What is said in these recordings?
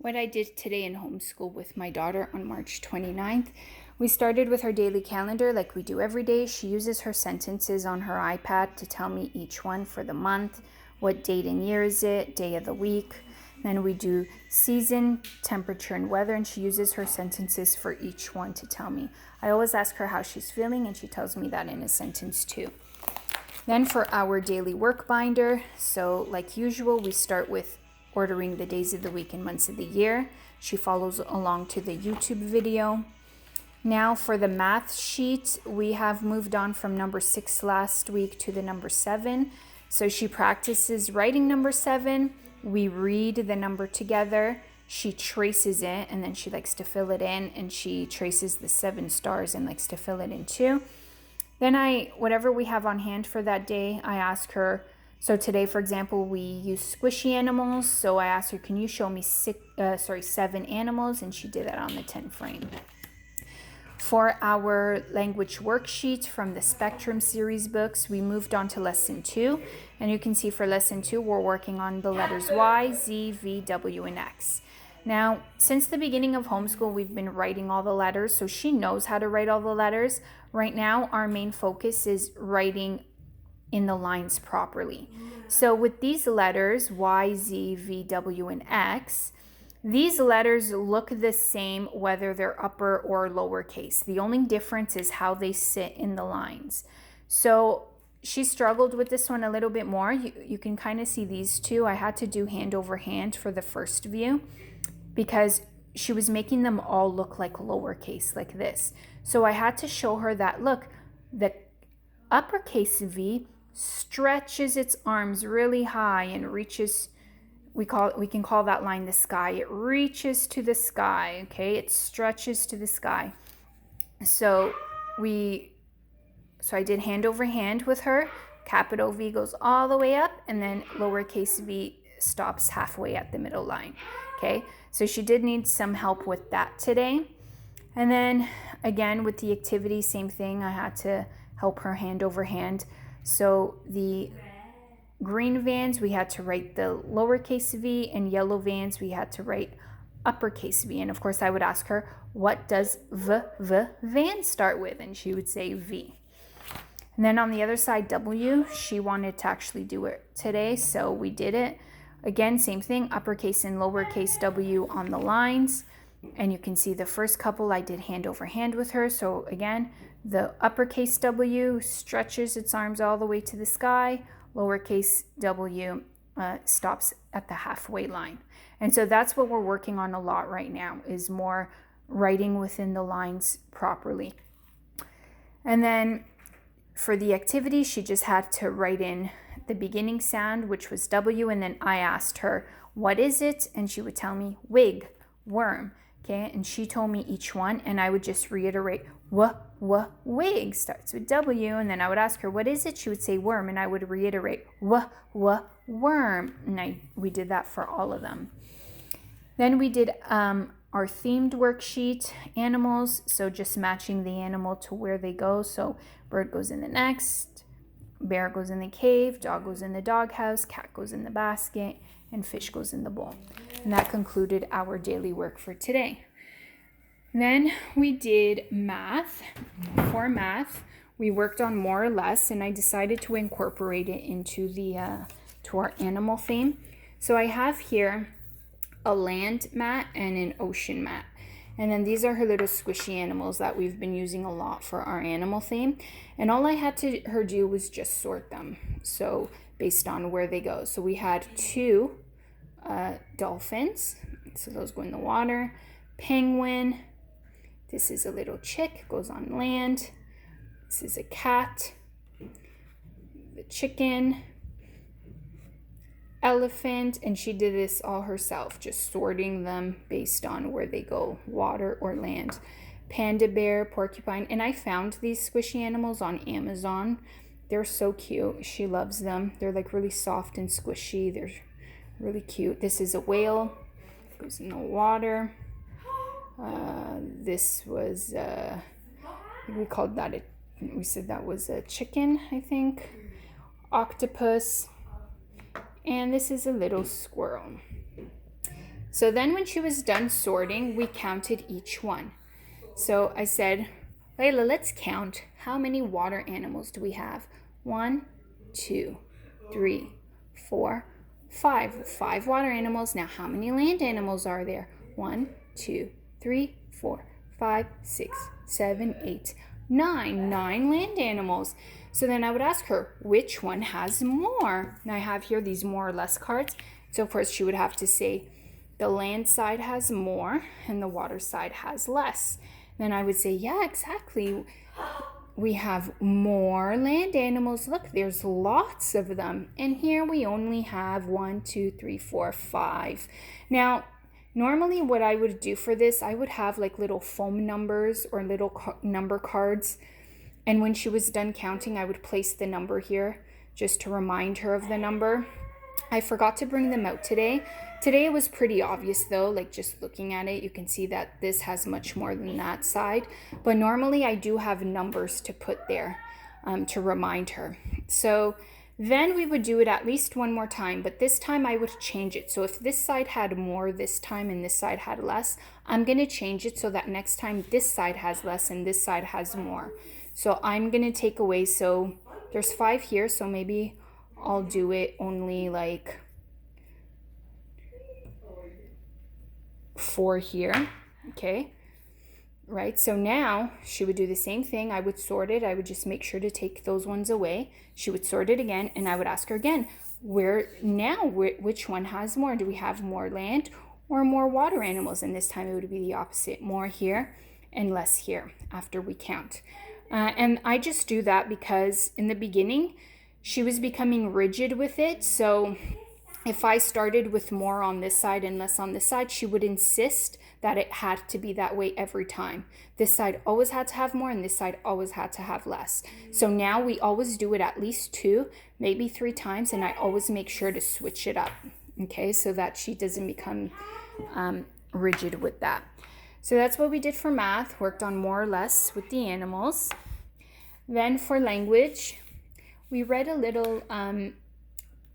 what I did today in homeschool with my daughter on March 29th. We started with our daily calendar like we do every day. She uses her sentences on her iPad to tell me each one for the month, what date and year is it, day of the week. Then we do season, temperature, and weather, and she uses her sentences for each one to tell me. I always ask her how she's feeling, and she tells me that in a sentence too. Then for our daily work binder, so like usual, we start with ordering the days of the week and months of the year. She follows along to the YouTube video. Now for the math sheet, we have moved on from number 6 last week to the number 7. So she practices writing number 7. We read the number together. She traces it, and then she likes to fill it in, and she traces the 7 stars and likes to fill it in too. Then whatever we have on hand for that day, I ask her. So today, for example, we use squishy animals. So I asked her, can you show me 7 animals? And she did that on the 10 frame. For our language worksheet from the Spectrum series books, we moved on to lesson 2. And you can see for lesson 2, we're working on the letters Y, Z, V, W, and X. Now, since the beginning of homeschool, we've been writing all the letters, so she knows how to write all the letters. Right now, our main focus is writing in the lines properly. So with these letters, Y, Z, V, W, and X, these letters look the same whether they're upper or lowercase. The only difference is how they sit in the lines. So she struggled with this one a little bit more. You can kind of see these two. I had to do hand over hand for the first view because she was making them all look like lowercase, like this. So I had to show her that, look, the uppercase V stretches its arms really high and reaches, we can call that line the sky. It reaches to the sky, okay? It stretches to the sky. So I did hand over hand with her. Capital V goes all the way up, and then lowercase v stops halfway at the middle line, okay? So she did need some help with that today. And then again, with the activity, same thing. I had to help her hand over hand. So the green vans, we had to write the lowercase v, and yellow vans, we had to write uppercase V. And of course, I would ask her, what does van start with? And she would say V. And then on the other side, W, she wanted to actually do it today, so we did it. Again, same thing, uppercase and lowercase W on the lines. And you can see the first couple I did hand over hand with her. So again, the uppercase W stretches its arms all the way to the sky. Lowercase W stops at the halfway line. And so that's what we're working on a lot right now, is more writing within the lines properly. And then for the activity, she just had to write in the beginning sound, which was W, and then I asked her, what is it? And she would tell me, wig, worm, okay? And she told me each one, and I would just reiterate, wig starts with W, and then I would ask her, what is it? She would say worm, and I would reiterate, worm, and we did that for all of them. Then we did our themed worksheet, animals, so just matching the animal to where they go. So bird goes in the nest, bear goes in the cave, dog goes in the doghouse, cat goes in the basket, and fish goes in the bowl. And that concluded our daily work for today. Then we did math. For math, we worked on more or less, and I decided to incorporate it into to our animal theme. So I have here a land mat and an ocean mat. And then these are her little squishy animals that we've been using a lot for our animal theme. And all I had to her do was just sort them. So based on where they go. So we had 2 dolphins. So those go in the water. Penguin. This is a little chick, goes on land. This is a cat. The chicken. Elephant, and she did this all herself, just sorting them based on where they go, water or land. Panda bear, porcupine, and I found these squishy animals on Amazon. They're so cute. She loves them. They're like really soft and squishy. They're really cute. This is a whale, goes in the water. This was we called that we said that was a chicken, I think. Octopus. And this is a little squirrel. So then when she was done sorting, we counted each one. So I said, Leila, let's count. How many water animals do we have? 1, 2, 3, 4, 5. 5 water animals. Now how many land animals are there? 1, 2, 3, 4, 5, 6, 7, 8, 9. 9 land animals. So then I would ask her, which one has more? And I have here these more or less cards. So of course she would have to say the land side has more and the water side has less. Then I would say, yeah, exactly. We have more land animals. Look, there's lots of them. And here we only have 1, 2, 3, 4, 5. Now, normally what I would do for this, I would have like little foam numbers or little number cards. And when she was done counting, I would place the number here just to remind her of the number. I forgot to bring them out today. Today it was pretty obvious though, like just looking at it, you can see that this has much more than that side. But normally I do have numbers to put there to remind her. So then we would do it at least one more time, but this time I would change it. So if this side had more this time and this side had less, I'm going to change it so that next time this side has less and this side has more. So I'm going to take away, so there's 5 here, so maybe I'll do it only like 4 here, okay, right? So now she would do the same thing. I would sort it. I would just make sure to take those ones away. She would sort it again, and I would ask her again, which one has more? Do we have more land or more water animals? And this time it would be the opposite, more here and less here after we count. And I just do that because in the beginning, she was becoming rigid with it. So if I started with more on this side and less on this side, she would insist that it had to be that way every time. This side always had to have more and this side always had to have less. So now we always do it at least 2, maybe 3 times, and I always make sure to switch it up, okay, so that she doesn't become rigid with that. So that's what we did for math, worked on more or less with the animals. Then for language, we read a little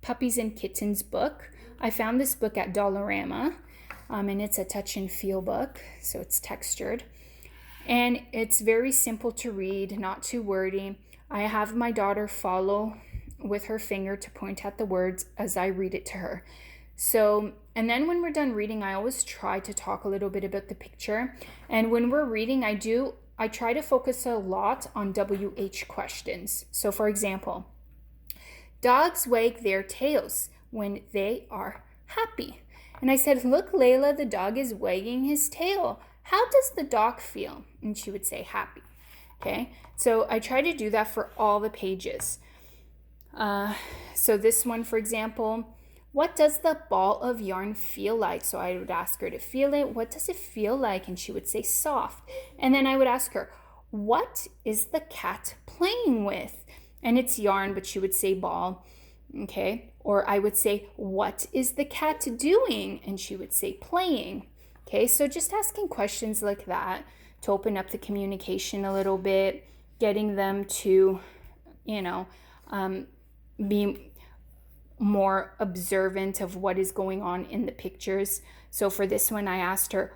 Puppies and Kittens book. I found this book at Dollarama, and it's a touch and feel book, so it's textured. And it's very simple to read, not too wordy. I have my daughter follow with her finger to point at the words as I read it to her. So, and then when we're done reading, I always try to talk a little bit about the picture. And when we're reading, I try to focus a lot on WH questions. So for example, dogs wag their tails when they are happy. And I said, look, Leila, the dog is wagging his tail. How does the dog feel? And she would say happy. Okay, so I try to do that for all the pages. So this one, for example, what does the ball of yarn feel like? So I would ask her to feel it. What does it feel like? And she would say soft. And then I would ask her, what is the cat playing with? And it's yarn, but she would say ball. Okay. Or I would say, what is the cat doing? And she would say playing. Okay. So just asking questions like that to open up the communication a little bit, getting them to, be more observant of what is going on in the pictures. So for this one, I asked her,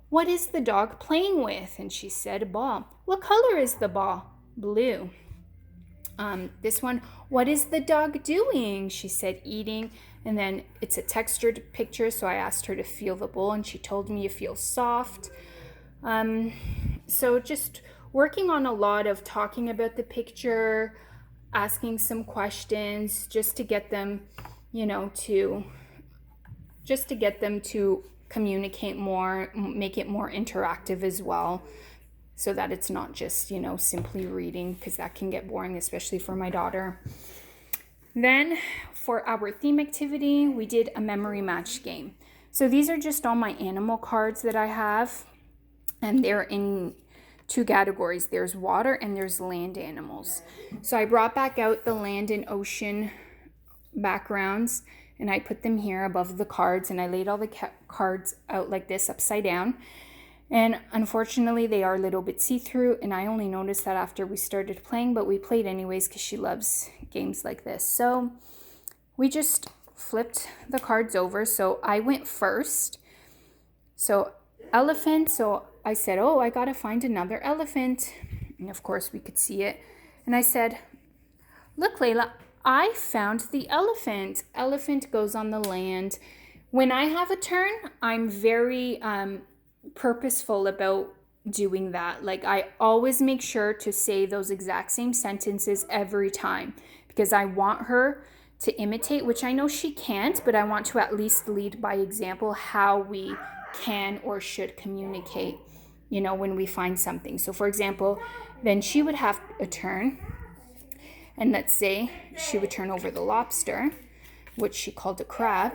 what is the dog playing with? And she said, a ball. What color is the ball? Blue. This one, what is the dog doing? She said, eating. And then it's a textured picture, so I asked her to feel the bowl, and she told me it feels soft. So just working on a lot of talking about the picture, asking some questions just to get them, to communicate more, make it more interactive as well, so that it's not just, simply reading, because that can get boring, especially for my daughter. Then for our theme activity, we did a memory match game. So these are just all my animal cards that I have, and they're in 2 categories. There's water and there's land animals. So I brought back out the land and ocean backgrounds, and I put them here above the cards, and I laid all the cards out like this upside down. And unfortunately, they are a little bit see-through, and I only noticed that after we started playing, but we played anyways because she loves games like this. So we just flipped the cards over. So I went first, So elephant, so I said, oh, I gotta find another elephant. And of course we could see it. And I said, look, Leila, I found the elephant. Elephant goes on the land. When I have a turn, I'm very purposeful about doing that. Like I always make sure to say those exact same sentences every time because I want her to imitate, which I know she can't, but I want to at least lead by example how we can or should communicate, when we find something. So for example, then she would have a turn, and let's say she would turn over the lobster, which she called a crab.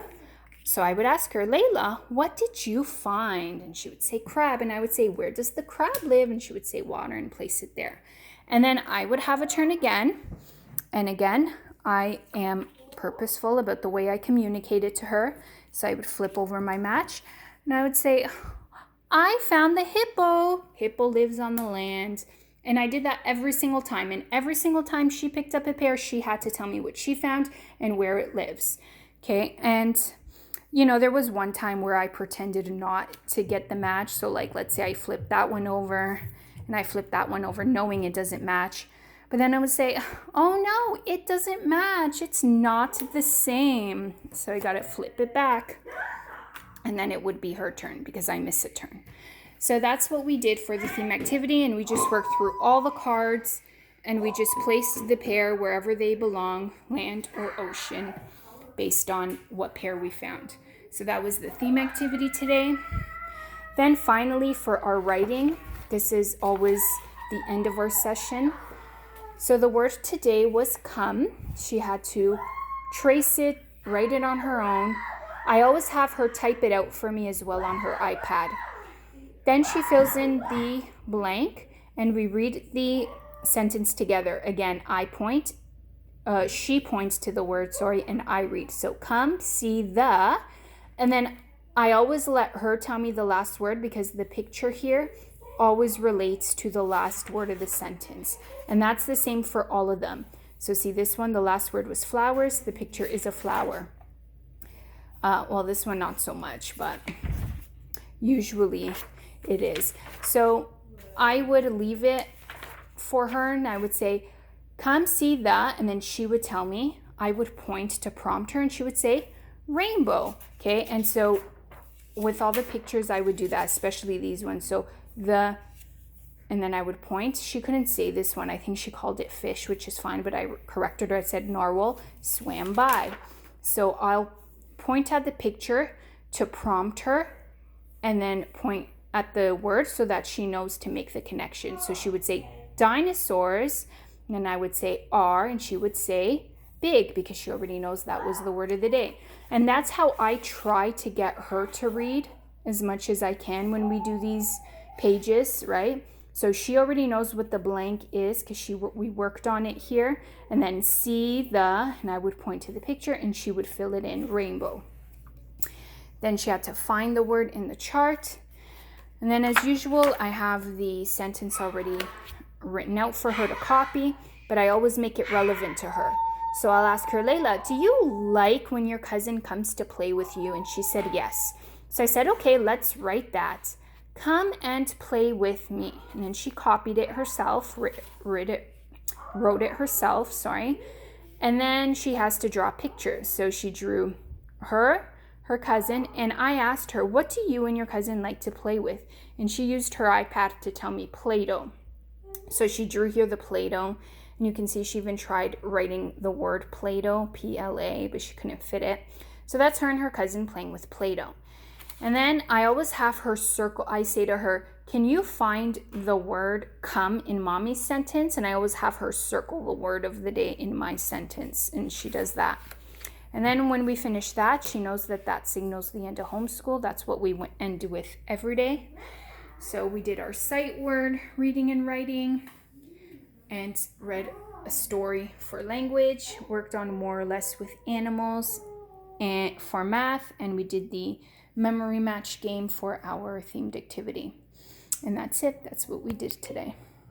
So I would ask her, Leila, what did you find? And she would say crab. And I would say, where does the crab live? And she would say water and place it there. And then I would have a turn again. And again, I am purposeful about the way I communicate it to her. So I would flip over my match and I would say, I found the hippo. Hippo lives on the land. And I did that every single time. And every single time she picked up a pear, she had to tell me what she found and where it lives. Okay. And there was one time where I pretended not to get the match. So like, let's say I flipped that one over and I flipped that one over knowing it doesn't match. But then I would say, oh no, it doesn't match. It's not the same. So I got to flip it back. And then it would be her turn because I miss a turn. So that's what we did for the theme activity. And we just worked through all the cards and we just placed the pair wherever they belong, land or ocean, based on what pair we found. So that was the theme activity today. Then finally for our writing, this is always the end of our session. So the word today was come. She had to trace it, write it on her own. I always have her type it out for me as well on her iPad. Then she fills in the blank and we read the sentence together. Again, I point, she points to the word, and I read. So come, see the, and then I always let her tell me the last word because the picture here always relates to the last word of the sentence. And that's the same for all of them. So see this one, the last word was flowers. The picture is a flower. Well, this one not so much, but usually it is. So I would leave it for her and I would say, come see that, and then she would tell me. I would point to prompt her and she would say rainbow. Okay, and so with all the pictures I would do that, especially these ones. So and then I would point. She couldn't say this one. I think she called it fish, which is fine, but I corrected her. I said narwhal swam by. So I'll point at the picture to prompt her and then point at the word so that she knows to make the connection. So she would say dinosaurs, and then I would say are, and she would say big because she already knows that was the word of the day. And that's how I try to get her to read as much as I can when we do these pages, right? So she already knows what the blank is because we worked on it here. And then see the, and I would point to the picture and she would fill it in, rainbow. Then she had to find the word in the chart. And then as usual, I have the sentence already written out for her to copy, but I always make it relevant to her. So I'll ask her, Leila, do you like when your cousin comes to play with you? And she said yes. So I said, okay, let's write that. Come and play with me. And then she copied it herself, wrote it herself, And then she has to draw pictures. So she drew her cousin, and I asked her, what do you and your cousin like to play with? And she used her iPad to tell me Play-Doh. So she drew here the Play-Doh, and you can see she even tried writing the word Play-Doh, P-L-A, but she couldn't fit it. So that's her and her cousin playing with Play-Doh. And then I always have her circle. I say to her, can you find the word come in mommy's sentence? And I always have her circle the word of the day in my sentence, and she does that. And then when we finish that, she knows that signals the end of homeschool. That's what we end with every day. So we did our sight word, reading and writing, and read a story for language, worked on more or less with animals and for math, and we did the memory match game for our themed activity. And that's it. That's what we did today.